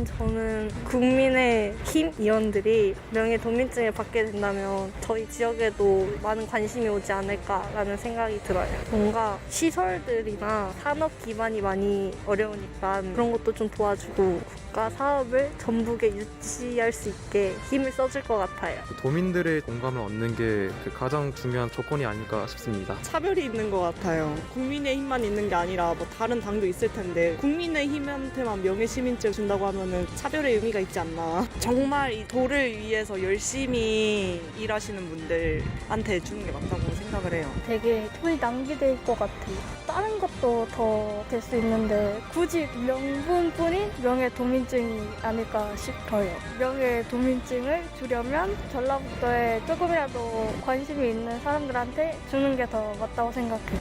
저는 국민의힘 의원들이 명예도민증을 받게 된다면 저희 지역에도 많은 관심이 오지 않을까라는 생각이 들어요. 뭔가 시설들이나 산업 기반이 많이 어려우니까 그런 것도 좀 도와주고 국가 사업을 전북에 유치할 수 있게 힘을 써줄 것 같아요. 도민들의 공감을 얻는 게 가장 중요한 조건이 아닐까 싶습니다. 차별이 있는 것 같아요. 국민의힘만 있는 게 아니라 뭐 다른 당도 있을 텐데 국민의힘한테만 명예시민증 준다고 하면은 차별의 의미가 있지 않나. 정말 이 도를 위해서 열심히 일하시는 분들한테 주는 게 맞다고 생각을 해요. 되게 돈이 낭비될 것 같아요. 다른 것도 더 될 수 있는데 굳이 명분뿐인 명예도민증이 아닐까 싶어요. 명예도민증을 주려면 전라북도에 조금이라도 관심이 있는 사람들한테 주는 게 더 맞다고 생각해요.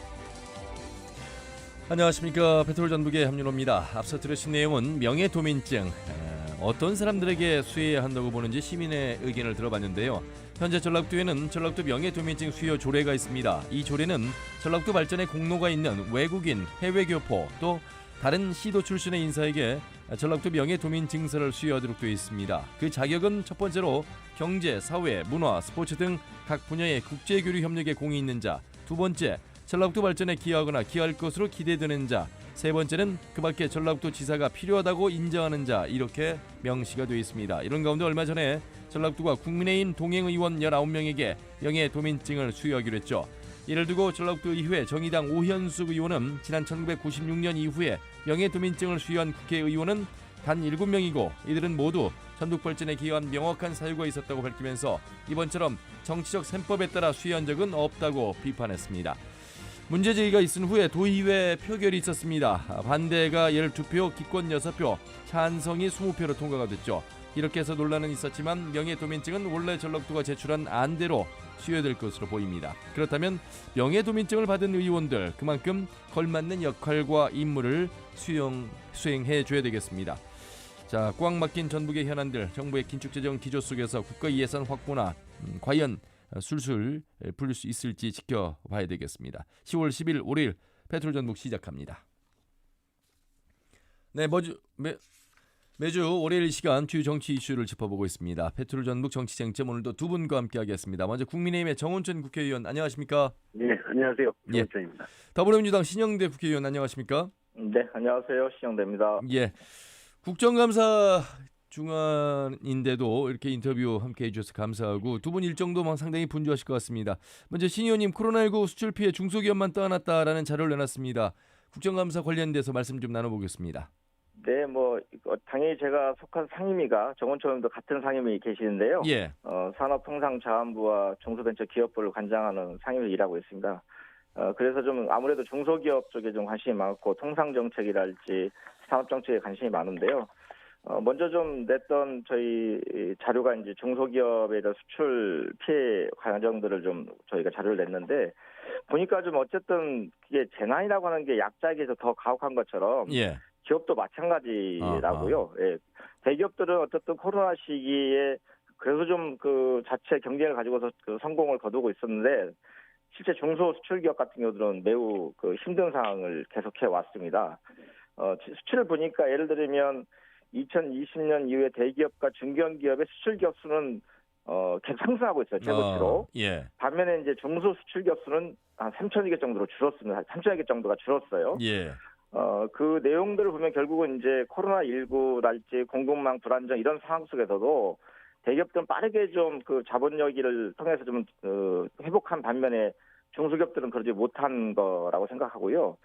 안녕하십니까. 페트롤 전북의 함윤호입니다. 앞서 들으신 내용은 명예도민증 어떤 사람들에게 수여해야 한다고 보는지 시민의 의견을 들어봤는데요. 현재 전라북도에는 전라북도 명예도민증 수여 조례가 있습니다. 이 조례는 전라북도 발전에 공로가 있는 외국인, 해외교포 또 다른 시도 출신의 인사에게 전라북도 명예도민증서를 수여하도록 되어 있습니다. 그 자격은 첫 번째로 경제, 사회, 문화, 스포츠 등 각 분야의 국제교류 협력에 공이 있는 자, 두 번째 전라북도 발전에 기여하거나 기여할 것으로 기대되는 자, 세 번째는 그 밖에 전라북도 지사가 필요하다고 인정하는 자, 이렇게 명시가 되어 있습니다. 이런 가운데 얼마 전에 전라북도가 국민의힘 동행의원 19명에게 명예도민증을 수여하기로 했죠. 이를 두고 전라북도 의회 정의당 오현숙 의원은 지난 1996년 이후에 명예도민증을 수여한 국회의원은 단 7명이고 이들은 모두 전북 발전에 기여한 명확한 사유가 있었다고 밝히면서 이번처럼 정치적 셈법에 따라 수여한 적은 없다고 비판했습니다. 문제 제기가 있은 후에 도의회 표결이 있었습니다. 반대가 12표, 기권 6표, 찬성이 20표로 통과가 됐죠. 이렇게 해서 논란은 있었지만 명예도민증은 원래 전라북도가 제출한 안대로 수여될 것으로 보입니다. 그렇다면 명예도민증을 받은 의원들 그만큼 걸맞는 역할과 임무를 수행해 줘야 되겠습니다. 자, 꽉 막힌 전북의 현안들, 정부의 긴축재정 기조 속에서 국가 예산 확보나 과연 술술 풀릴 수 있을지 지켜봐야 되겠습니다. 10월 10일 월요일 페트롤 전북 시작합니다. 네, 매주 월요일 이 시간 주요 정치 이슈를 짚어보고 있습니다. 페트롤 전북 정치쟁점 오늘도 두 분과 함께하겠습니다. 먼저 국민의힘의 정원천 국회의원 안녕하십니까? 네, 안녕하세요. 정원천입니다. 더불어민주당 신영대 국회의원 안녕하십니까? 네, 안녕하세요. 신영대입니다. 예, 국정감사 중간인데도 이렇게 인터뷰 함께 해주셔서 감사하고 두 분 일정도 상당히 분주하실 것 같습니다. 먼저 신 의원님 코로나19 수출 피해 중소기업만 떠안았다라는 자료를 내놨습니다. 국정감사 관련돼서 말씀 좀 나눠보겠습니다. 네, 당연히 제가 속한 상임위가 정원천 의원도 같은 상임위 계시는데요. 예. 산업통상자원부와 중소벤처기업부를 관장하는 상임위를 일하고 있습니다. 그래서 좀 아무래도 중소기업 쪽에 좀 관심이 많고 통상정책이랄지 산업정책에 관심이 많은데요. 먼저 좀 냈던 저희 자료가 이제 중소기업에 대한 수출 피해 과정들을 좀 저희가 자료를 냈는데 보니까 좀 어쨌든 이게 재난이라고 하는 게 약자에게서 더 가혹한 것처럼 예. 기업도 마찬가지라고요. 예. 대기업들은 어쨌든 코로나 시기에 그래서 좀 그 자체 경쟁을 가지고서 그 성공을 거두고 있었는데 실제 중소 수출 기업 같은 경우들은 매우 그 힘든 상황을 계속해 왔습니다. 수출을 보니까 예를 들면 2020년 이후에 대기업과 중견기업의 수출 기업 수는 계속 상승하고 있어요. 최고치로. 예. 반면에 이제 중소 수출 기업 수는 한 3,000여 개 정도로 줄었습니다. 한 3,000여 개 정도가 줄었어요. 예. 그 내용들을 보면 결국은 이제 코로나19랄지 공급망 불안정 이런 상황 속에서도 대기업들은 빠르게 좀 그 자본여기를 통해서 좀 회복한 반면에 중소기업들은 그러지 못한 거라고 생각하고요.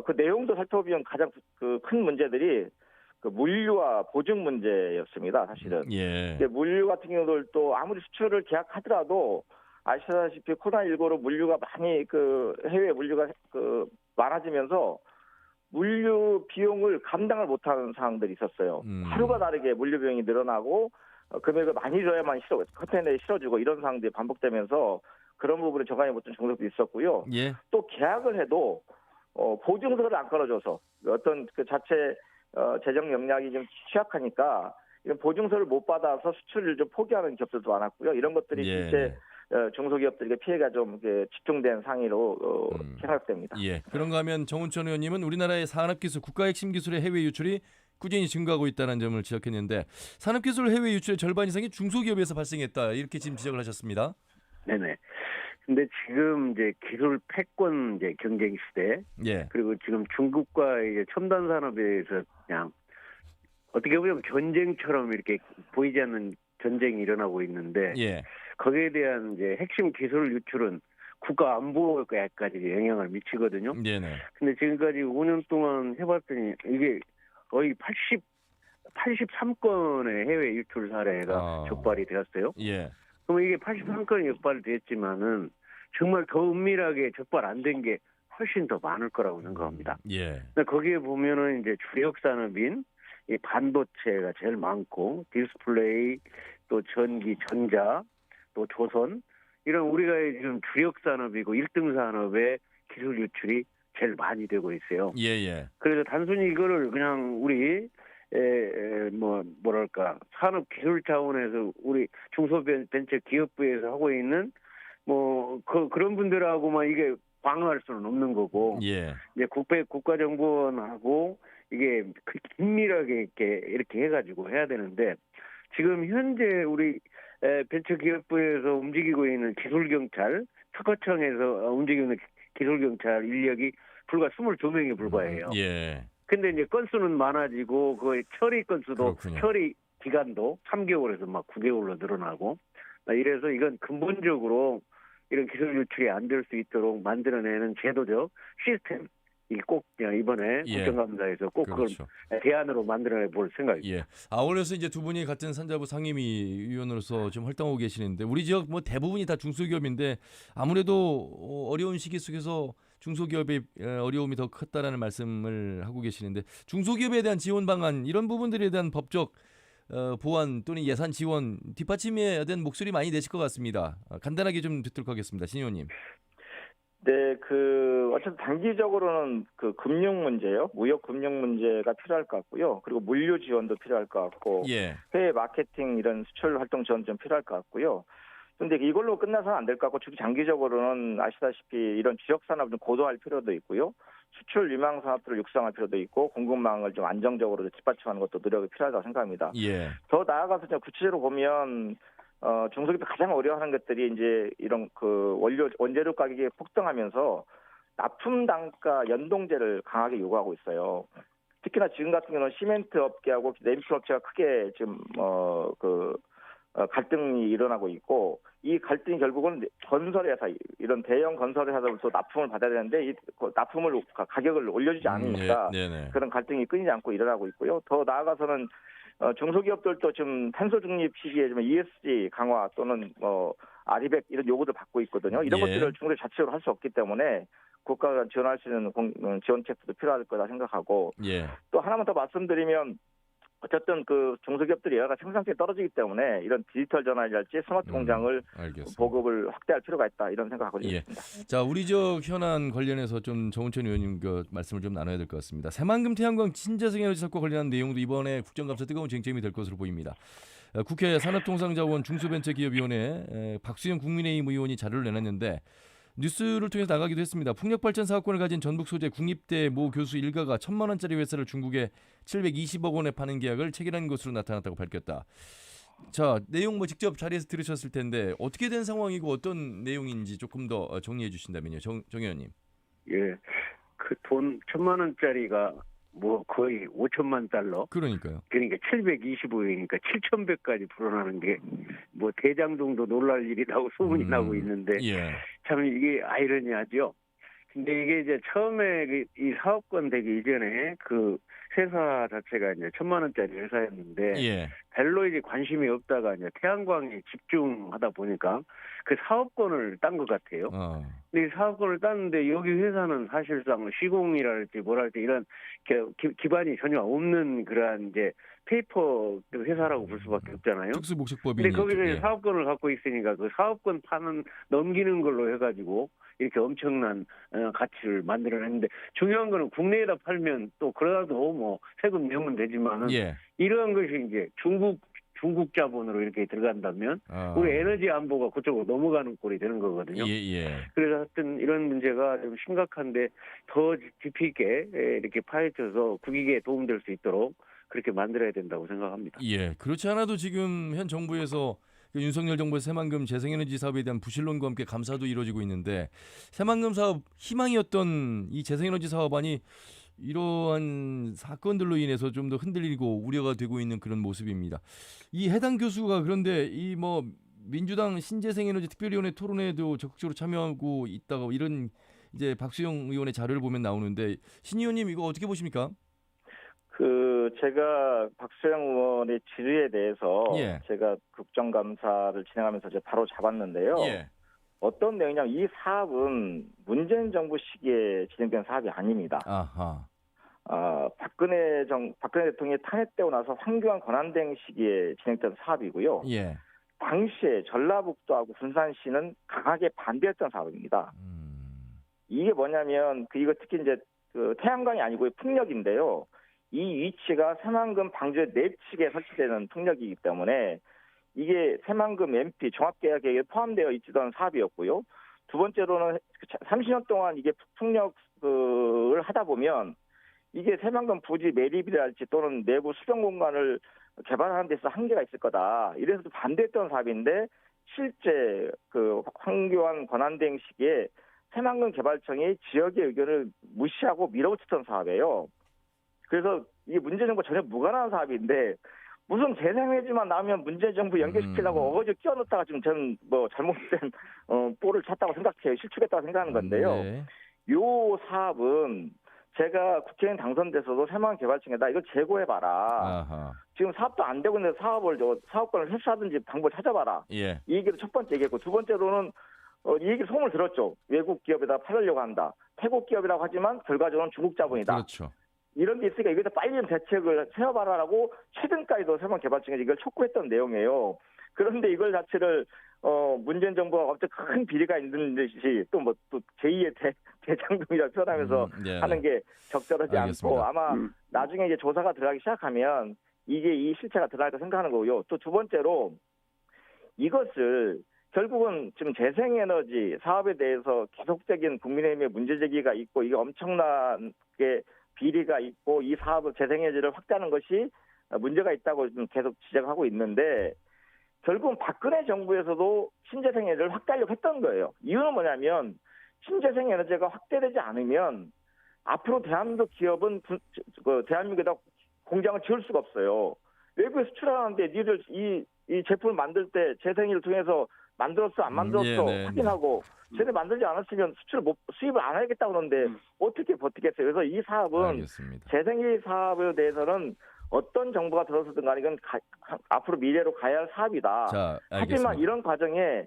그 내용도 살펴보면 가장 그 큰 문제들이 그 물류와 보증 문제였습니다. 사실은. 예. 근데 물류 같은 경우도 아무리 수출을 계약하더라도 아시다시피 코로나19로 물류가 많이 그 해외 물류가 그 많아지면서 물류 비용을 감당을 못하는 상황들이 있었어요. 하루가 다르게 물류 비용이 늘어나고 금액을 많이 줘야만 컨테이너에 실어주고 이런 상황들이 반복되면서 그런 부분을 저감이 못한 종목도 있었고요. 예. 또 계약을 해도 보증서를 안 걸어줘서 어떤 그 자체 재정 역량이 좀 취약하니까 이런 보증서를 못 받아서 수출을 좀 포기하는 기업들도 많았고요. 이런 것들이 예. 실제 중소기업들에게 피해가 좀 집중된 상위로 생각됩니다. 예. 그런가 하면 정운천 의원님은 우리나라의 산업기술, 국가 핵심 기술의 해외 유출이 꾸준히 증가하고 있다는 점을 지적했는데 산업기술 해외 유출의 절반 이상이 중소기업에서 발생했다 이렇게 지금 지적을 하셨습니다. 네네. 근데 지금 이제 기술 패권 이제 경쟁 시대, 예, 그리고 지금 중국과 이제 첨단 산업에서 그냥 어떻게 보면 전쟁처럼 이렇게 보이지 않는 전쟁이 일어나고 있는데, 예, 거기에 대한 이제 핵심 기술 유출은 국가 안보에까지 영향을 미치거든요. 네네, 근데 지금까지 5년 동안 해봤더니 이게 거의 83건의 해외 유출 사례가 적발이 되었어요. 예, 그럼 이게 83건이 적발됐지만은 정말 더 은밀하게 적발 안 된 게 훨씬 더 많을 거라고 생각합니다. 예, 근데 거기에 보면은 이제 주력 산업인 이 반도체가 제일 많고, 디스플레이, 또 전기, 전자, 또 조선, 이런 우리가 지금 주력 산업이고 1등 산업의 기술 유출이 제일 많이 되고 있어요. 예, 예, 그래서 단순히 이거를 그냥 우리 뭐랄까 산업 기술 차원에서 우리 중소벤처 기업부에서 하고 있는 그런 분들하고만 이게 방어할 수는 없는 거고, 예, 이제 국가정보원하고 이게 긴밀하게 이렇게 해가지고 해야 되는데, 지금 현재 우리 벤처기업부에서 움직이고 있는 기술경찰, 특허청에서 움직이고 있는 기술경찰 인력이 불과 22명에 불과해요. 예, 근데 이제 건수는 많아지고 그 처리 건수도, 그렇군요. 처리 기간도 3개월에서 막 9개월로 늘어나고, 이래서 이건 근본적으로 이런 기술 유출이 안 될 수 있도록 만들어내는 제도적 시스템, 이게 꼭 이번에 예. 국정감사에서 꼭 그렇죠. 그걸 대안으로 만들어내 볼 생각입니다. 예. 아울러서 이제 두 분이 같은 산자부 상임위원으로서 좀 활동하고 계시는데 우리 지역 뭐 대부분이 다 중소기업인데 아무래도 어려운 시기 속에서 중소기업의 어려움이 더 컸다라는 말씀을 하고 계시는데 중소기업에 대한 지원 방안 이런 부분들에 대한 법적 보완 또는 예산 지원 뒷받침에 대한 목소리 많이 내실 것 같습니다. 간단하게 좀 듣도록 하겠습니다. 신 의원님. 네, 어쨌든 단기적으로는 금융 문제요. 무역 금융 문제가 필요할 것 같고요. 그리고 물류 지원도 필요할 것 같고, 예. 해외 마케팅 이런 수출 활동 지원 좀 필요할 것 같고요. 근데 이걸로 끝나서는 안 될 것 같고, 장기적으로는 아시다시피 이런 지역 산업을 좀 고도화할 필요도 있고요. 수출 유망 산업들을 육성할 필요도 있고, 공급망을 좀 안정적으로 뒷받침하는 것도 노력이 필요하다고 생각합니다. 예. 더 나아가서 구체적으로 보면 중소기업이 가장 어려워하는 것들이 이제 이런 원재료 가격이 폭등하면서 납품 단가 연동제를 강하게 요구하고 있어요. 특히나 지금 같은 경우는 시멘트 업계하고 네임플 업체가 크게 지금 갈등이 일어나고 있고, 이 갈등이 결국은 건설회사, 이런 대형 건설회사들도 납품을 받아야 되는데 이 납품을 가격을 올려주지 않으니까 네. 그런 갈등이 끊이지 않고 일어나고 있고요. 더 나아가서는 중소기업들도 지금 탄소 중립 시기에 좀 ESG 강화 또는 아리백 이런 요구를 받고 있거든요. 이런 예. 것들을 중소기업 자체로 할 수 없기 때문에 국가가 지원할 수 있는 지원책도 필요할 거다 생각하고, 예. 또 하나만 더 말씀드리면, 어쨌든 중소기업들이 여러 가지 생산성이 떨어지기 때문에 이런 디지털 전환이랄지 스마트 공장을 알겠습니다. 보급을 확대할 필요가 있다, 이런 생각하고 예. 있습니다. 자, 우리 지역 현안 관련해서 좀 정은천 의원님 말씀을 좀 나눠야 될 것 같습니다. 새만금 태양광 신재생 에너지 사업과 관련한 내용도 이번에 국정감사 뜨거운 쟁점이 될 것으로 보입니다. 국회 산업통상자원 중소벤처기업위원회 박수영 국민의힘 의원이 자료를 내놨는데 뉴스를 통해서 나가기도 했습니다. 풍력발전 사업권을 가진 전북 소재 국립대 모 교수 일가가 1,000만 원짜리 회사를 중국에 720억 원에 파는 계약을 체결한 것으로 나타났다고 밝혔다. 자, 내용 직접 자리에서 들으셨을 텐데 어떻게 된 상황이고 어떤 내용인지 조금 더 정리해 주신다면요, 정 의원님. 예, 그 돈 1,000만 원짜리가 거의 5천만 달러. 그러니까요. 그러니까 725이니까 7,100까지 불어나는 게 대장동도 놀랄 일이라고 소문이 나고 있는데, 예. 참 이게 아이러니하죠. 근데 이게 이제 처음에 이 사업권 되기 이전에 그 회사 자체가 이제 1,000만 원짜리 회사였는데, 예. 별로 이제 관심이 없다가 이제 태양광에 집중하다 보니까 그 사업권을 딴 것 같아요. 근데 이 사업권을 땄는데 여기 회사는 사실상 시공이랄지 뭐랄지 이런 기반이 전혀 없는 그러한 이제 페이퍼 회사라고 볼 수밖에 없잖아요. 특수목적법인이. 근데 거기서 예. 사업권을 갖고 있으니까 그 사업권 넘기는 걸로 해가지고 이렇게 엄청난 가치를 만들어냈는데, 중요한 거는 국내에다 팔면 또 그래도 세금 내면 되지만은, 예. 이러한 것이 이제 중국 자본으로 이렇게 들어간다면 우리 에너지 안보가 그쪽으로 넘어가는 꼴이 되는 거거든요. 예. 그래서 하여튼 이런 문제가 좀 심각한데 더 깊이 있게 이렇게 파헤쳐서 국익에 도움될 수 있도록 그렇게 만들어야 된다고 생각합니다. 예, 그렇지 않아도 지금 현 정부에서 그 윤석열 정부의 새만금 재생에너지 사업에 대한 부실론과 함께 감사도 이루어지고 있는데 새만금 사업 희망이었던 이 재생에너지 사업안이 이러한 사건들로 인해서 좀 더 흔들리고 우려가 되고 있는 그런 모습입니다. 이 해당 교수가 그런데 이 뭐 민주당 신재생에너지 특별위원회 토론회도 적극적으로 참여하고 있다고 이런 이제 박수영 의원의 자료를 보면 나오는데 신 의원님 이거 어떻게 보십니까? 제가 박수영 의원의 질의에 대해서 예. 제가 국정감사를 진행하면서 이제 바로 잡았는데요. 예. 어떤 내용이냐면 이 사업은 문재인 정부 시기에 진행된 사업이 아닙니다. 아하. 박근혜 대통령이 탄핵되고 나서 황교안 권한대행 시기에 진행된 사업이고요. 예. 당시에 전라북도하고 군산시는 강하게 반대했던 사업입니다. 이게 뭐냐면 이거 특히 이제 태양광이 아니고 풍력인데요. 이 위치가 새만금 방주 내측에 설치되는 풍력이기 때문에 이게 새만금 MP 종합계약에 포함되어 있던 사업이었고요. 두 번째로는 30년 동안 이게 풍력을 하다 보면 이게 새만금 부지 매립이랄지 또는 내부 수변 공간을 개발하는 데서 한계가 있을 거다. 이래서 반대했던 사업인데 실제 황교안 권한대행 시기에 새만금 개발청이 지역의 의견을 무시하고 밀어붙였던 사업이에요. 그래서 이게 문재인 정부 전혀 무관한 사업인데 무슨 재생에너지만 나오면 문재인 정부 연결시키려고 어거지 끼워넣다가 지금 저는 잘못된 볼을 찼다고 생각해요. 실축했다고 생각하는 건데요. 네. 요 사업은 제가 국회의원 당선돼서도 새만금 개발청에다 이걸 재고해봐라. 아하. 지금 사업도 안 되고 있는데 사업권을 회수하든지 방법을 찾아봐라. 예. 이 얘기를 첫 번째 얘기했고 두 번째로는 이 얘기 소문을 들었죠. 외국 기업에다 팔으려고 한다. 태국 기업이라고 하지만 결과적으로는 중국 자본이다. 그렇죠. 이런 게 있으니까 이거에 빨리 좀 대책을 세워봐라라고 최근까지도 새만금 개발청에서 이걸 촉구했던 내용이에요. 그런데 이걸 자체를 문재인 정부가 갑자기 큰 비리가 있는 듯이 또 제2의 대장동이라고 표현하면서 예. 하는 게 적절하지 알겠습니다. 않고 아마 나중에 이제 조사가 들어가기 시작하면 이게 이 실체가 드러날 거 생각하는 거고요. 또 두 번째로 이것을 결국은 지금 재생에너지 사업에 대해서 계속적인 국민의힘의 문제제기가 있고 이게 엄청나게 비리가 있고 이 사업을 재생에너지를 확대하는 것이 문제가 있다고 좀 계속 지적하고 있는데 결국은 박근혜 정부에서도 신재생에너지를 확대하려고 했던 거예요. 이유는 뭐냐면 신재생에너지가 확대되지 않으면 앞으로 대한민국 기업은 대한민국에다 공장을 지을 수가 없어요. 외부에 수출하는데 니들 이 제품을 만들 때 재생을 통해서 만들었어 안 만들었어 확인하고 쟤네 만들지 않았으면 수입을 안 하겠다 그러는데 어떻게 버티겠어요. 그래서 이 사업은 알겠습니다. 재생에너지 사업에 대해서는 어떤 정부가 들어서든 간에 이건 앞으로 미래로 가야 할 사업이다. 자, 알겠습니다. 하지만 이런 과정에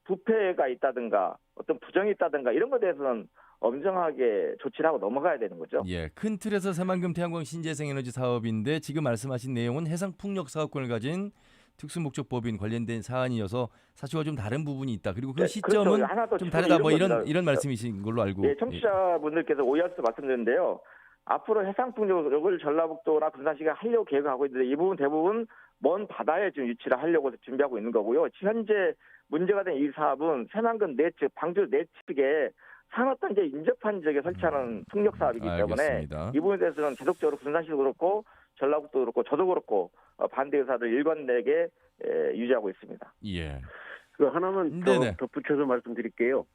부패가 있다든가 어떤 부정이 있다든가 이런 것에 대해서는 엄정하게 조치를 하고 넘어가야 되는 거죠. 예, 큰 틀에서 새만금 태양광 신재생에너지 사업인데 지금 말씀하신 내용은 해상풍력 사업권을 가진 특수목적법인 관련된 사안이어서 사실과 좀 다른 부분이 있다. 그리고 그 시점은 그렇죠. 하나 더 좀 다르다. 뭐 겁니다. 이런 말씀이신 걸로 알고. 네, 청취자분들께서 오해하셔서 말씀드렸는데요. 앞으로 해상풍력을 전라북도나 군산시가 하려고 계획하고 있는데 이 부분 대부분 먼 바다에 지금 유치를 하려고 준비하고 있는 거고요. 현재 문제가 된 이 사업은 새만금 내측, 방주 내측에 산업단지 인접한 지역에 설치하는 풍력 사업이기 때문에 알겠습니다. 이 부분에 대해서는 계속적으로 군산시도 그렇고 전라북도 그렇고 저도 그렇고 반대 의사를 일관되게 유지하고 있습니다. 예. 그 하나만 더 덧붙여서 말씀드릴게요.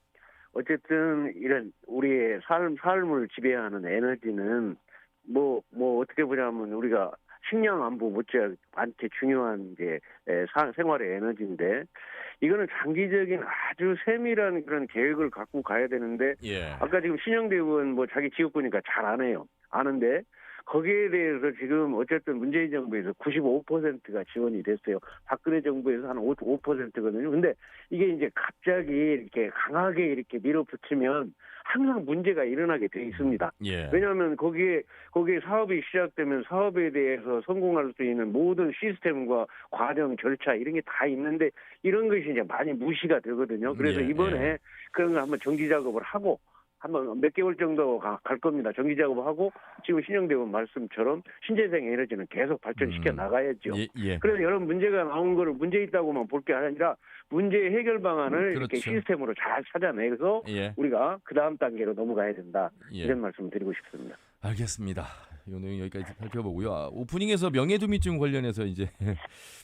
어쨌든 이런 우리의 삶을 지배하는 에너지는 뭐 어떻게 보냐면 우리가 식량 안보 못지않게 중요한 이제 생활의 에너지인데 이거는 장기적인 아주 세밀한 그런 계획을 갖고 가야 되는데 아까 지금 신영대 의원 자기 지역구니까 잘 아는데 거기에 대해서 지금 어쨌든 문재인 정부에서 95%가 지원이 됐어요. 박근혜 정부에서 한 5%거든요. 근데 이게 이제 갑자기 이렇게 강하게 이렇게 밀어붙이면 항상 문제가 일어나게 돼 있습니다. 왜냐하면 거기에 사업이 시작되면 사업에 대해서 성공할 수 있는 모든 시스템과 과정, 절차 이런 게 다 있는데 이런 것이 이제 많이 무시가 되거든요. 그래서 이번에 그런 걸 한번 정지 작업을 하고 한번 몇 개월 정도 갈 겁니다. 정기 작업하고 지금 신영대원 말씀처럼 신재생 에너지는 계속 발전시켜 나가야죠. 그래서 여러 문제가 나온 거를 문제 있다고만 볼 게 아니라 문제 해결 방안을 이렇게 시스템으로 잘 찾아내서 우리가 그 다음 단계로 넘어가야 된다. 이런 말씀을 드리고 싶습니다. 알겠습니다. 이 내용 여기까지 살펴보고요. 오프닝에서 명예도민증 관련해서 이제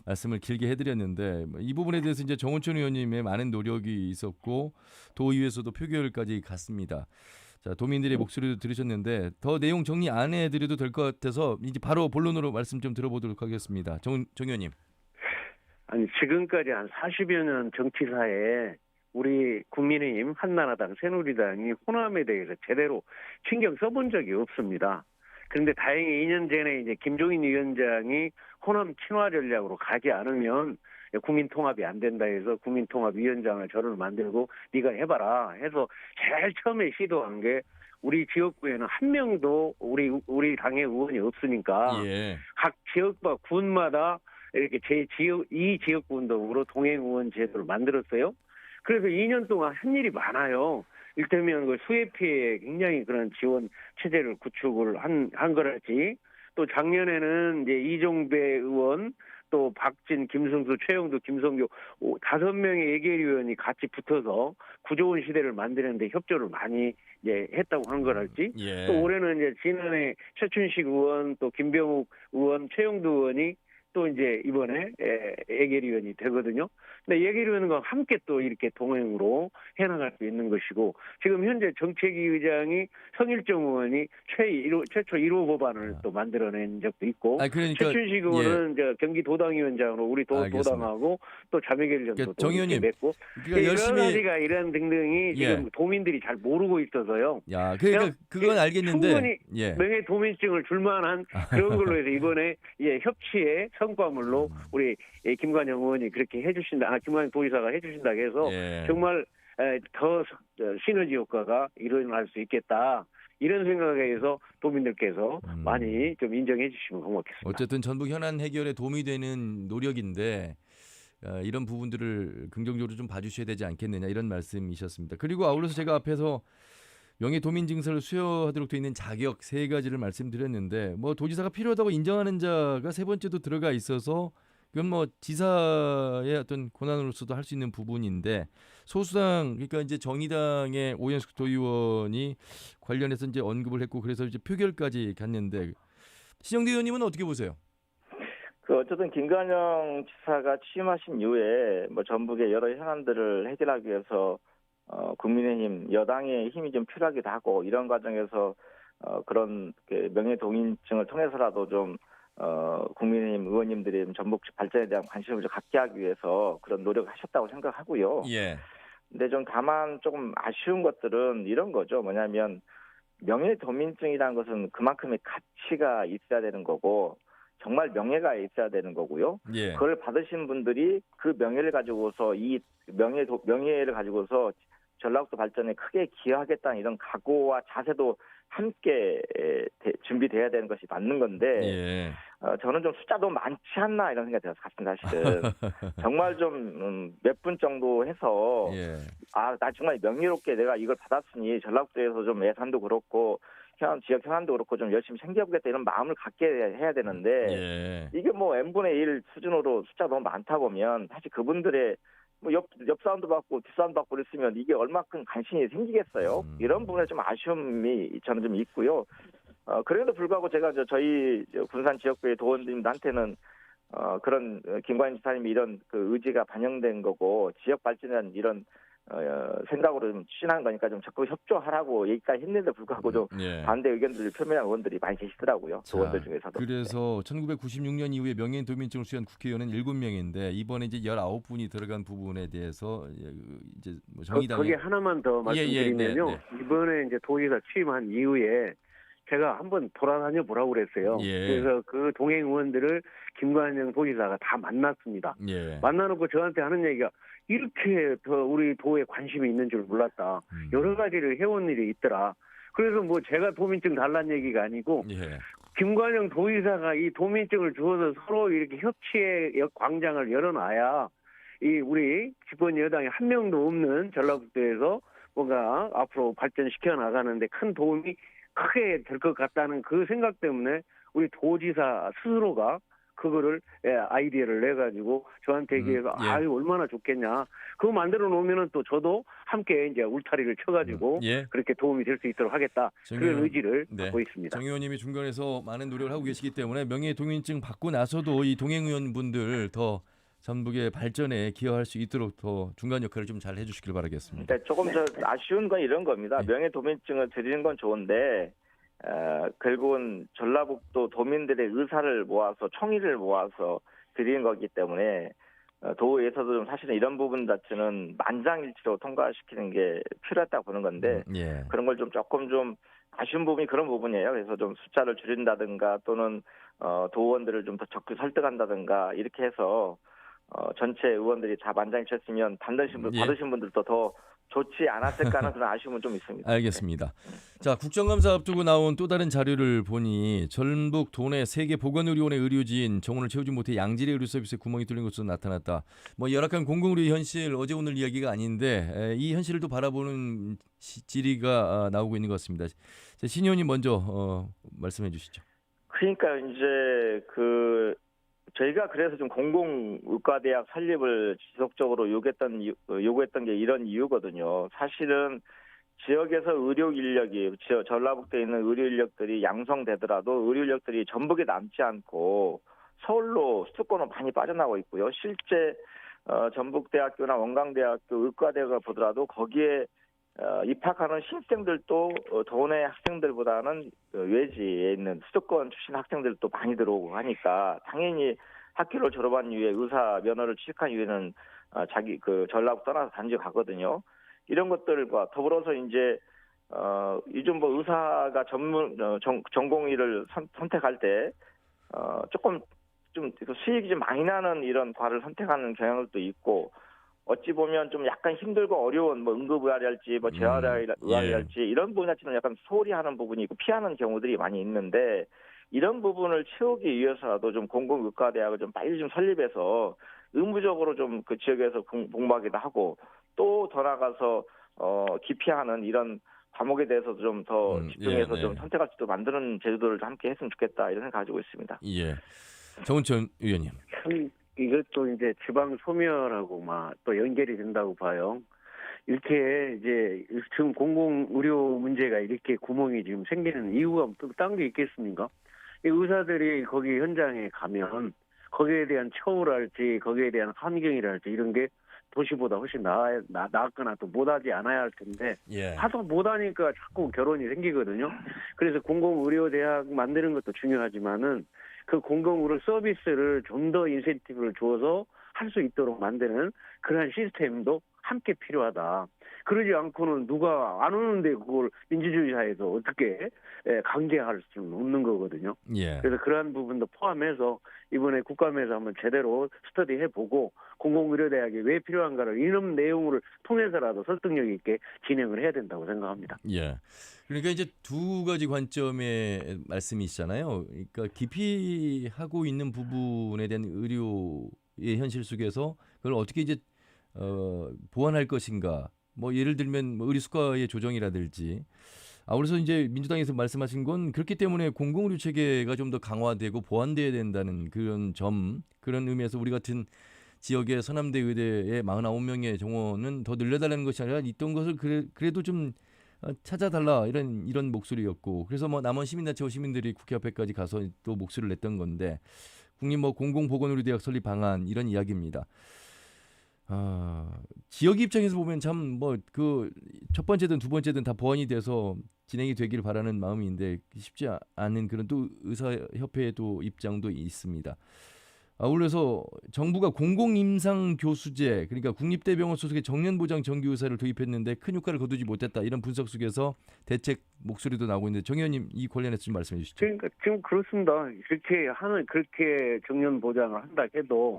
말씀을 길게 해드렸는데 이 부분에 대해서 이제 정원천 의원님의 많은 노력이 있었고 도의회에서도 표결까지 갔습니다. 자, 도민들의 목소리도 들으셨는데 더 내용 정리 안 해드려도 될 것 같아서 이제 바로 본론으로 말씀 좀 들어보도록 하겠습니다. 정 의원님. 아니 지금까지 한 40여 년 정치사에 우리 국민의힘, 한나라당, 새누리당이 호남에 대해서 제대로 신경 써본 적이 없습니다. 그런데 다행히 2년 전에 이제 김종인 위원장이 호남 친화 전략으로 가지 않으면 국민통합이 안 된다 해서 국민통합위원장을 저를 만들고 네가 해봐라 해서 제일 처음에 시도한 게 우리 지역구에는 한 명도 우리 당의 의원이 없으니까 예. 각 지역과 군마다 이렇게 제 지역 이 지역구 운동으로 동행 의원 제도를 만들었어요. 그래서 2년 동안 한 일이 많아요. 일테면 그 수해 피해에 굉장히 그런 지원 체제를 구축을 한 거랄지, 또 작년에는 이제 이종배 의원, 또 박진, 김승수, 최영두, 김성교 5명의 예결위원이 같이 붙어서 구조원 시대를 만드는데 협조를 많이 이제 했다고 한 거랄지, 예. 또 올해는 이제 지난해 최춘식 의원, 또 김병욱 의원, 최영두 의원이 또 이제 이번에 예결위원이 되거든요. 근데 예결위원과 함께 또 이렇게 동행으로 해나갈 수 있는 것이고, 지금 현재 정책위 의장이 성일정 의원이 최초 1호 법안을 또 만들어낸 적도 있고, 그러니까, 최춘식 의원은 이제 경기도당위원장으로 우리 도당하고 또 자매결연도 정 의원님, 맺고, 그러니까 여러 가지가 이런 등등이 지금 도민들이 잘 모르고 있어서요. 야, 그러니까 그건 알겠는데 충분히 명예 도민증을 줄만한 그런 걸로 해서 이번에 협치의 성과물로 우리 김관영 의원이 그렇게 해주신다, 김관영 도지사가 해주신다고 해서 정말 더 시너지 효과가 일어날 수 있겠다. 이런 생각에 서 도민들께서 많이 좀 인정해 주시면 고맙겠습니다. 어쨌든 전북 현안 해결에 도움이 되는 노력인데 이런 부분들을 긍정적으로 좀 봐주셔야 되지 않겠느냐 이런 말씀이셨습니다. 그리고 아울러서 제가 앞에서 명예도민증서를 수여하도록 되어 있는 자격 3가지를 말씀드렸는데 뭐 도지사가 필요하다고 인정하는 자가 3번째도 들어가 있어서 그건 뭐 지사의 어떤 권한으로서도 할 수 있는 부분인데, 소수당, 그러니까 이제 정의당의 오연숙 도의원이 관련해서 이제 언급을 했고 그래서 이제 표결까지 갔는데, 신영대 의원님은 어떻게 보세요? 어쨌든 김관영 지사가 취임하신 이후에 뭐 전북의 여러 현안들을 해결하기 위해서 국민의힘 여당의 힘이 좀 필요하기도 하고, 이런 과정에서 그런 명예도민증을 통해서라도 좀 국민의힘 의원님들이 전북 발전에 대한 관심을 좀 갖게 하기 위해서 그런 노력을 하셨다고 생각하고요. 예. 근데 좀 다만 조금 아쉬운 것들은 이런 거죠. 뭐냐면 명예도민증이라는 것은 그만큼의 가치가 있어야 되는 거고, 정말 명예가 있어야 되는 거고요. 예. 그걸 받으신 분들이 그 명예를 가지고서 이 명예를 가지고서 전라북도 발전에 크게 기여하겠다는 이런 각오와 자세도 함께 준비돼야 되는 것이 맞는 건데, 저는 좀 숫자도 많지 않나 이런 생각이 들었습니다. 사실은 정말 좀 몇 분 정도 해서 나 정말 명예롭게 내가 이걸 받았으니 전라북도에서 좀 예산도 그렇고 지역 현안도 그렇고 좀 열심히 챙겨보겠다 이런 마음을 갖게 해야 되는데, 이게 뭐 n분의 1 수준으로 숫자 너무 많다 보면 사실 그분들의 뭐 옆 사람도 받고 뒷 사람도 받고 그랬으면 이게 얼마큼 관심이 생기겠어요. 이런 부분에 좀 아쉬움이 저는 좀 있고요. 그래도 불구하고 제가 저희 군산 지역구의 도원님들한테는 그런 김관영 지사님이 이런 그 의지가 반영된 거고 지역 발전에 대한 이런 생각으로 좀 추진한 거니까 좀 적극 협조하라고 얘기까지 했는데 불구하고 좀 반대 의견들을 표명한 의원들이 많이 계시더라고요. 의원들 중에서도. 그래서 1996년 이후에 명예도민증을 수여한 국회의원은 7명인데 이번에 이제 19분이 들어간 부분에 대해서 이제 뭐 정의당이 거기 하나만 더 말씀드리면요. 이번에 이제 도지사 취임한 이후에 제가 한번 돌아다녀 보라고 그랬어요. 그래서 그 동행 의원들을 김관영 도지사가 다 만났습니다. 만나놓고 저한테 하는 얘기가, 이렇게 더 우리 도에 관심이 있는 줄 몰랐다. 여러 가지를 해온 일이 있더라. 그래서 뭐 제가 도민증 달라는 얘기가 아니고 김관영 도지사가 이 도민증을 주어서 서로 이렇게 협치의 광장을 열어놔야 이 우리 집권 여당이 한 명도 없는 전라북도에서 뭔가 앞으로 발전시켜 나가는데 큰 도움이 크게 될 것 같다는 그 생각 때문에 우리 도지사 스스로가 그거를 아이디어를 내가지고 저한테 얘기해서 아유 얼마나 좋겠냐. 그거 만들어 놓으면은 또 저도 함께 이제 울타리를 쳐가지고 그렇게 도움이 될 수 있도록 하겠다. 그런 의지를 갖고 있습니다. 정 의원님이 중간에서 많은 노력을 하고 계시기 때문에 명예도민증 받고 나서도 이 동행의원분들 더 전북의 발전에 기여할 수 있도록 더 중간 역할을 좀 잘 해주시길 바라겠습니다. 그러니까 조금 더 아쉬운 건 이런 겁니다. 명예도민증을 드리는 건 좋은데 결국은 전라북도 도민들의 의사를 모아서 총의를 모아서 드리는 거기 때문에 도에서도 좀 사실은 이런 부분 자체는 만장일치로 통과시키는 게 필요했다고 보는 건데 그런 걸 좀 조금 좀 아쉬운 부분이 그런 부분이에요. 그래서 좀 숫자를 줄인다든가 또는 도의원들을 좀 더 적극 설득한다든가 이렇게 해서 전체 의원들이 다 만장일치였으면 받으신 분들도 더 좋지 않았을까 하는 그런 아쉬움은 좀 있습니다. 알겠습니다. 자, 국정감사 앞두고 나온 또 다른 자료를 보니 전북 도내 세계 보건의료원의 의료진 정원을 채우지 못해 양질의 의료 서비스에 구멍이 뚫린 것으로 나타났다. 뭐 열악한 공공의료 현실 어제 오늘 이야기가 아닌데 이 현실을 또 바라보는 질의가 나오고 있는 것 같습니다. 신 의원님 먼저 말씀해 주시죠. 그러니까 이제 저희가 그래서 좀 공공의과대학 설립을 지속적으로 요구했던 게 이런 이유거든요. 사실은 지역에서 의료 인력이 전라북도에 있는 의료 인력들이 양성되더라도 의료 인력들이 전북에 남지 않고 서울로 수도권으로 많이 빠져나가고 있고요. 실제 전북대학교나 원광대학교 의과대학을 보더라도 거기에 입학하는 신생들도 도내 학생들보다는 외지에 있는 수도권 출신 학생들도 많이 들어오고 하니까 당연히 학교를 졸업한 이후에 의사 면허를 취득한 이후에는 자기 전라북 떠나서 단지 가거든요. 이런 것들과 더불어서 이제 요즘 뭐 의사가 전공의를 선택할 때 조금 좀 수익이 좀 많이 나는 이런 과를 선택하는 경향도 있고. 어찌 보면 좀 약간 힘들고 어려운 뭐 응급의학이랄지 뭐 재활의학이랄지 이런 부분 자체는 약간 소홀히 하는 부분이 있고 피하는 경우들이 많이 있는데 이런 부분을 채우기 위해서라도 좀 공공의과대학을 좀 빨리 좀 설립해서 의무적으로 좀 그 지역에서 공부하기도 하고 또 더 나가서 기피하는 이런 과목에 대해서도 좀 더 집중해서 좀 선택할 수 있도록 만드는 제도를 함께 했으면 좋겠다 이런 생각 가지고 있습니다. 예, 정은천 의원님. 이것도 이제 지방 소멸하고 또 연결이 된다고 봐요. 이렇게 이제 지금 공공의료 문제가 이렇게 구멍이 지금 생기는 이유가 또 딴 게 있겠습니까? 이 의사들이 거기 현장에 가면 거기에 대한 처우랄지 거기에 대한 환경이랄지 이런 게 도시보다 훨씬 나았거나 또 못하지 않아야 할 텐데 하도 못하니까 자꾸 결혼이 생기거든요. 그래서 공공의료대학 만드는 것도 중요하지만은 그 공공의료 서비스를 좀 더 인센티브를 줘서 할 수 있도록 만드는 그러한 시스템도 함께 필요하다. 그러지 않고는 누가 안 오는데 그걸 민주주의 사회에서 어떻게 강제할 수는 없는 거거든요. 그래서 그러한 부분도 포함해서 이번에 국감에서 한번 제대로 스터디해보고 공공의료대학이 왜 필요한가를 이런 내용을 통해서라도 설득력 있게 진행을 해야 된다고 생각합니다. 그러니까 이제 두 가지 관점의 말씀이시잖아요. 그러니까 기피하고 있는 부분에 대한 의료의 현실 속에서 그걸 어떻게 이제 보완할 것인가. 뭐 예를 들면 의료 수가의 조정이라든지. 그래서 이제 민주당에서 말씀하신 건 그렇기 때문에 공공의료 체계가 좀 더 강화되고 보완돼야 된다는 그런 의미에서 우리 같은 지역의 서남대 의대의 49명의 정원은 더 늘려달라는 것이 아니라 있던 것을 그래도 좀 찾아달라 이런 목소리였고 그래서 뭐 남원 시민단체와 시민들이 국회 앞에까지 가서 또 목소리를 냈던 건데 국립 공공보건의료대학 설립 방안 이런 이야기입니다. 지역 입장에서 보면 참 첫 번째든 두 번째든 다 보완이 돼서 진행이 되기를 바라는 마음인데 쉽지 않은 그런 또 의사협회의 또 입장도 있습니다. 아울러서 정부가 공공임상교수제 그러니까 국립대병원 소속의 정년보장 정규의사를 도입했는데 큰 효과를 거두지 못했다 이런 분석 속에서 대책 목소리도 나오고 있는데 정 의원님 이 관련해서 좀 말씀해 주시죠. 그러니까 지금 그렇습니다. 그렇게 정년보장을 한다 해도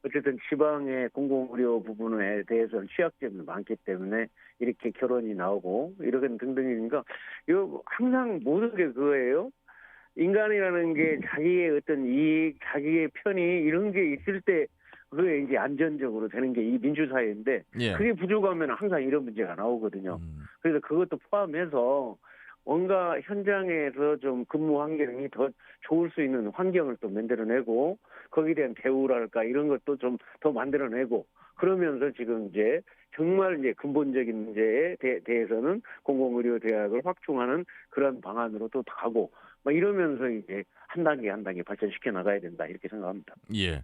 어쨌든 지방의 공공의료 부분에 대해서는 취약점이 많기 때문에 이렇게 결론이 나오고 이런 등등이니까 이거 항상 모든 게 그거예요. 인간이라는 게 자기의 어떤 이익, 자기의 편의 이런 게 있을 때 그게 이제 안전적으로 되는 게 이 민주사회인데 그게 부족하면 항상 이런 문제가 나오거든요. 그래서 그것도 포함해서 뭔가 현장에서 좀 근무 환경이 더 좋을 수 있는 환경을 또 만들어내고 거기에 대한 대우랄까 이런 것도 좀 더 만들어내고 그러면서 지금 이제 정말 이제 근본적인 문제에 대해서는 공공의료 대학을 확충하는 그런 방안으로 또 가고 막 이러면서 이제 한 단계 한 단계 발전시켜 나가야 된다 이렇게 생각합니다. 예.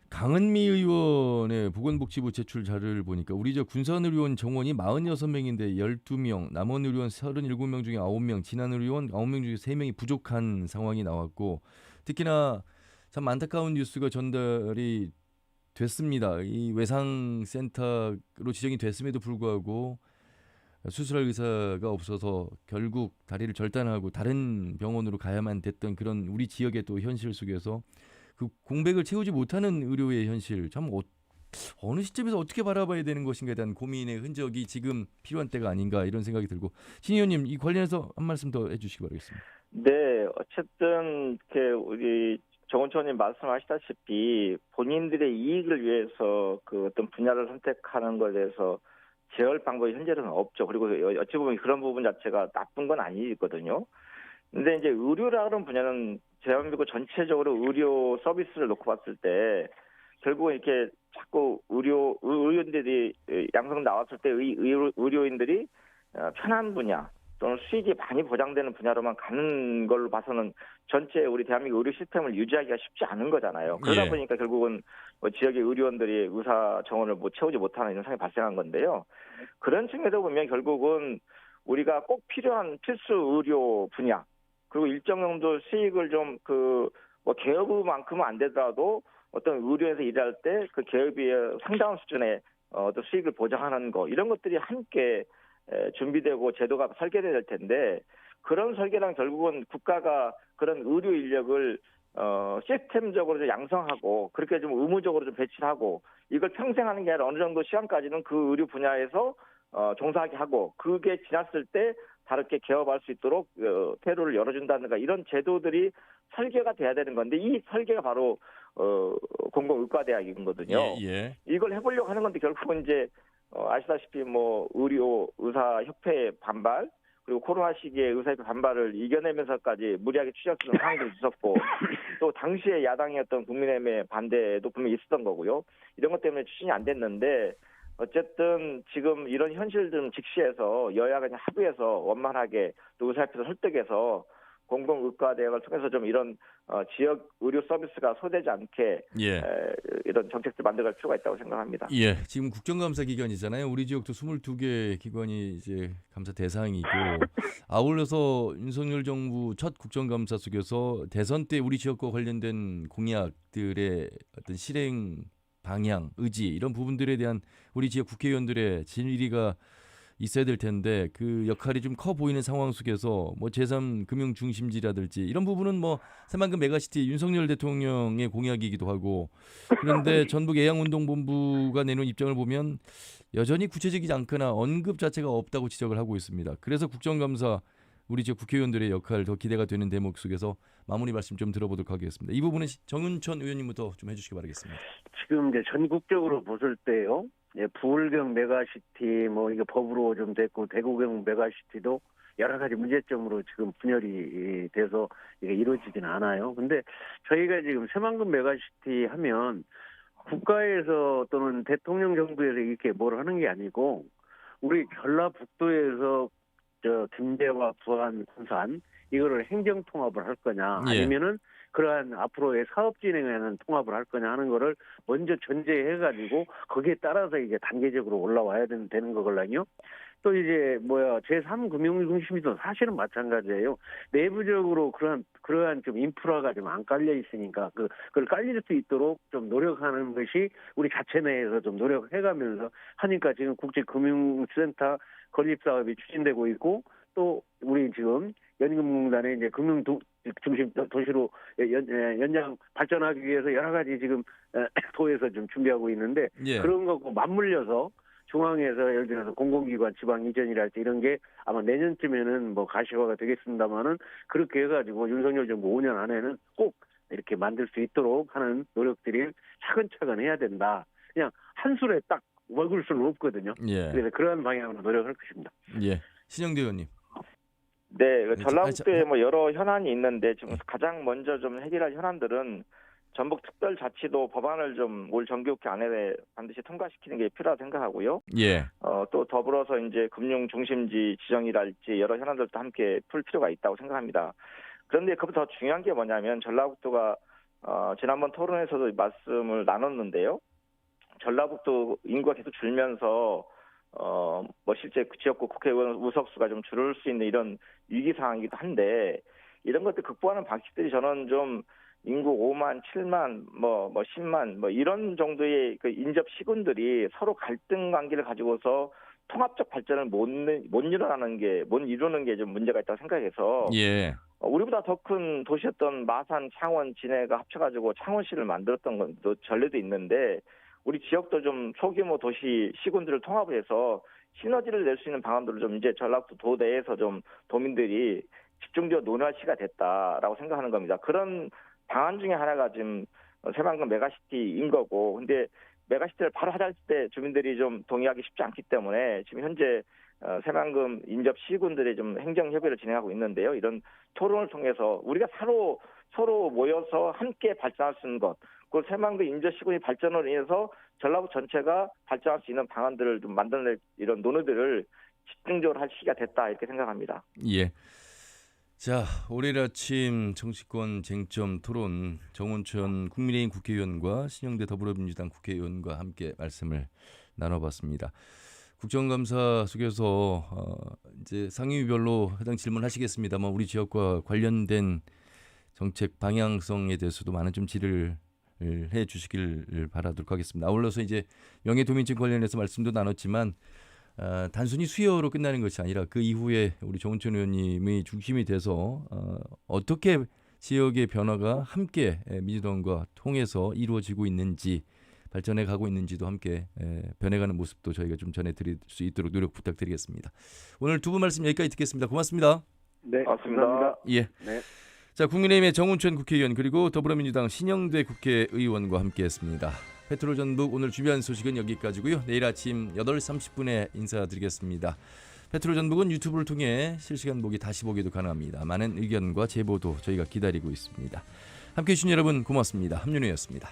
강은미 의원의 보건복지부 제출 자료를 보니까 우리 저 군산의료원 정원이 46명인데 12명, 남원의료원 37명 중에 9명, 진안의료원 9명 중에 3명이 부족한 상황이 나왔고 특히나 참 안타까운 뉴스가 전달이 됐습니다. 이 외상센터로 지정이 됐음에도 불구하고 수술할 의사가 없어서 결국 다리를 절단하고 다른 병원으로 가야만 됐던 그런 우리 지역의 또 현실 속에서 그 공백을 채우지 못하는 의료의 현실 참 어느 시점에서 어떻게 바라봐야 되는 것인가에 대한 고민의 흔적이 지금 필요한 때가 아닌가 이런 생각이 들고 신 의원님 이 관련해서 한 말씀 더 해주시기 바라겠습니다. 네, 어쨌든 우리 정원초님 말씀하시다시피 본인들의 이익을 위해서 그 어떤 분야를 선택하는 것에 대해서 제어할 방법이 현재는 없죠. 그리고 어찌 보면 그런 부분 자체가 나쁜 건 아니거든요. 근데 이제 의료라는 분야는 대한민국 전체적으로 의료 서비스를 놓고 봤을 때 결국은 이렇게 자꾸 의료인들이 양성 나왔을 때 의료인들이 편한 분야 또는 수익이 많이 보장되는 분야로만 가는 걸로 봐서는 전체 우리 대한민국 의료 시스템을 유지하기가 쉽지 않은 거잖아요. 그러다 보니까 결국은 지역의 의료원들이 의사 정원을 채우지 못하는 이런 상황이 발생한 건데요. 그런 측면에서 보면 결국은 우리가 꼭 필요한 필수 의료 분야 그리고 일정 정도 수익을 좀 개업만큼은 안 되더라도 어떤 의료에서 일할 때 그 개업이 상당한 수준의 어떤 수익을 보장하는 거 이런 것들이 함께 준비되고 제도가 설계돼야 될 텐데 그런 설계랑 결국은 국가가 그런 의료 인력을 시스템적으로 좀 양성하고 그렇게 좀 의무적으로 좀 배치하고 이걸 평생 하는 게 아니라 어느 정도 시간까지는 그 의료 분야에서 종사하게 하고 그게 지났을 때 다르게 개업할 수 있도록 퇴로를 열어준다든가 이런 제도들이 설계가 돼야 되는 건데 이 설계가 바로 공공의과대학이거든요. 예. 이걸 해보려고 하는 건데 결국은 이제 아시다시피 의료의사협회의 반발 그리고 코로나 시기에 의사협회 반발을 이겨내면서까지 무리하게 추진하는 상황도 있었고 또 당시에 야당이었던 국민의힘의 반대도 분명히 있었던 거고요. 이런 것 때문에 추진이 안 됐는데 어쨌든 지금 이런 현실들은 직시해서 여야가 합의해서 원만하게 또 의사협회도 설득해서 공공의과대학을 통해서 좀 이런 지역 의료 서비스가 소되지 않게 이런 정책들 만들어갈 필요가 있다고 생각합니다. 예, 지금 국정감사 기간이잖아요. 우리 지역도 22개 기관이 이제 감사 대상이고 아울러서 윤석열 정부 첫 국정감사 속에서 대선 때 우리 지역과 관련된 공약들의 어떤 실행 방향, 의지 이런 부분들에 대한 우리 지역 국회의원들의 질의가 있어야 될 텐데 그 역할이 좀 커 보이는 상황 속에서 제3 금융 중심지라든지 이런 부분은 새만금 메가시티 윤석열 대통령의 공약이기도 하고 그런데 전북 애양운동본부가 내놓은 입장을 보면 여전히 구체적이지 않거나 언급 자체가 없다고 지적을 하고 있습니다. 그래서 국정감사 우리 지역 국회의원들의 역할 더 기대가 되는 대목 속에서 마무리 말씀 좀 들어보도록 하겠습니다. 이 부분은 정은천 의원님부터 좀 해주시기 바라겠습니다. 지금 이제 전국적으로 보실 때요. 부울경 메가시티 이게 법으로 좀 됐고 대구경 메가시티도 여러 가지 문제점으로 지금 분열이 돼서 이게 이루어지진 않아요. 근데 저희가 지금 새만금 메가시티 하면 국가에서 또는 대통령 정부에서 이렇게 뭘 하는 게 아니고 우리 전라북도에서 김제와 부안, 군산 이거를 행정 통합을 할 거냐 아니면은 그러한 앞으로의 사업 진행에는 통합을 할 거냐 하는 거를 먼저 전제해가지고 거기에 따라서 이제 단계적으로 올라와야 되는 거거든요. 또 이제 제3 금융 중심지도 사실은 마찬가지예요. 내부적으로 그러한 좀 인프라가 좀 안 깔려 있으니까 그걸 깔릴 수 있도록 좀 노력하는 것이 우리 자체 내에서 좀 노력해가면서 하니까 지금 국제금융센터 건립 사업이 추진되고 있고 또 우리 지금 연금공단의 이제 금융 중심 도시로 연장 발전하기 위해서 여러 가지 지금 도에서 좀 준비하고 있는데 그런 거고 맞물려서 중앙에서 예를 들어서 공공기관 지방 이전이랄지 이런 게 아마 내년쯤에는 가시화가 되겠습니다만은 그렇게 해가지고 윤석열 정부 5년 안에는 꼭 이렇게 만들 수 있도록 하는 노력들이 차근차근 해야 된다. 그냥 한 술에 딱 먹을 수는 없거든요. 그래서 그러한 방향으로 노력할 것입니다. 신영대 의원님. 네, 그 네, 전라북도에 뭐 여러 현안이 있는데 지금 가장 먼저 좀 해결할 현안들은 전북특별자치도 법안을 좀 올 정기국회 안에 반드시 통과시키는 게 필요하다고 생각하고요. 예. 또 더불어서 이제 금융 중심지 지정이랄지 여러 현안들도 함께 풀 필요가 있다고 생각합니다. 그런데 그보다 더 중요한 게 뭐냐면 전라북도가 지난번 토론에서도 말씀을 나눴는데요. 전라북도 인구가 계속 줄면서 뭐 실제 그 지역구 국회의원 의석수가 좀 줄을 수 있는 이런 위기 상황이기도 한데 이런 것들 극복하는 방식들이 저는 좀 인구 5만, 7만, 뭐 10만 뭐 이런 정도의 그 인접 시군들이 서로 갈등 관계를 가지고서 통합적 발전을 못 이루는 게 좀 문제가 있다고 생각해서 예. 우리보다 더 큰 도시였던 마산, 창원, 진해가 합쳐가지고 창원시를 만들었던 것도 전례도 있는데 우리 지역도 좀 소규모 도시 시군들을 통합을 해서 시너지를 낼 수 있는 방안들을 좀 이제 전라북도 도 내에서 좀 도민들이 집중적으로 논의할 시기가 됐다라고 생각하는 겁니다. 그런 방안 중에 하나가 지금 새만금 메가시티인 거고, 근데 메가시티를 바로 하자 때 주민들이 좀 동의하기 쉽지 않기 때문에 지금 현재 새만금 인접 시군들의 좀 행정 협의를 진행하고 있는데요. 이런 토론을 통해서 우리가 서로 모여서 함께 발전할 수 있는 것, 그리고 새만금 인접 시군의 발전으로 인해서 전라북도 전체가 발전할 수 있는 방안들을 좀 만들어낼 이런 논의들을 집중적으로 할 시기가 됐다 이렇게 생각합니다. 예. 자, 월요일 아침 정치권 쟁점 토론 정원천 국민의힘 국회의원과 신영대 더불어민주당 국회의원과 함께 말씀을 나눠봤습니다. 국정감사 속에서 이제 상임위별로 해당 질문하시겠습니다만 우리 지역과 관련된 정책 방향성에 대해서도 많은 좀 질의를 해 주시길 바라도록 하겠습니다. 아울러서 이제 명예도민증 관련해서 말씀도 나눴지만 단순히 수여로 끝나는 것이 아니라 그 이후에 우리 정원천 의원님의 중심이 돼서 어떻게 지역의 변화가 함께 민주당과 통해서 이루어지고 있는지 발전해 가고 있는지도 함께 변해가는 모습도 저희가 좀 전해드릴 수 있도록 노력 부탁드리겠습니다. 오늘 두 분 말씀 여기까지 듣겠습니다. 고맙습니다. 네, 맞습니다. 감사합니다. 예. 네. 자, 국민의힘의 정운천 국회의원 그리고 더불어민주당 신영대 국회의원과 함께했습니다. 페트롤 전북 오늘 준비한 소식은 여기까지고요. 내일 아침 8시 30분에 인사드리겠습니다. 페트롤 전북은 유튜브를 통해 실시간 보기 다시 보기도 가능합니다. 많은 의견과 제보도 저희가 기다리고 있습니다. 함께해 주신 여러분 고맙습니다. 함윤우였습니다.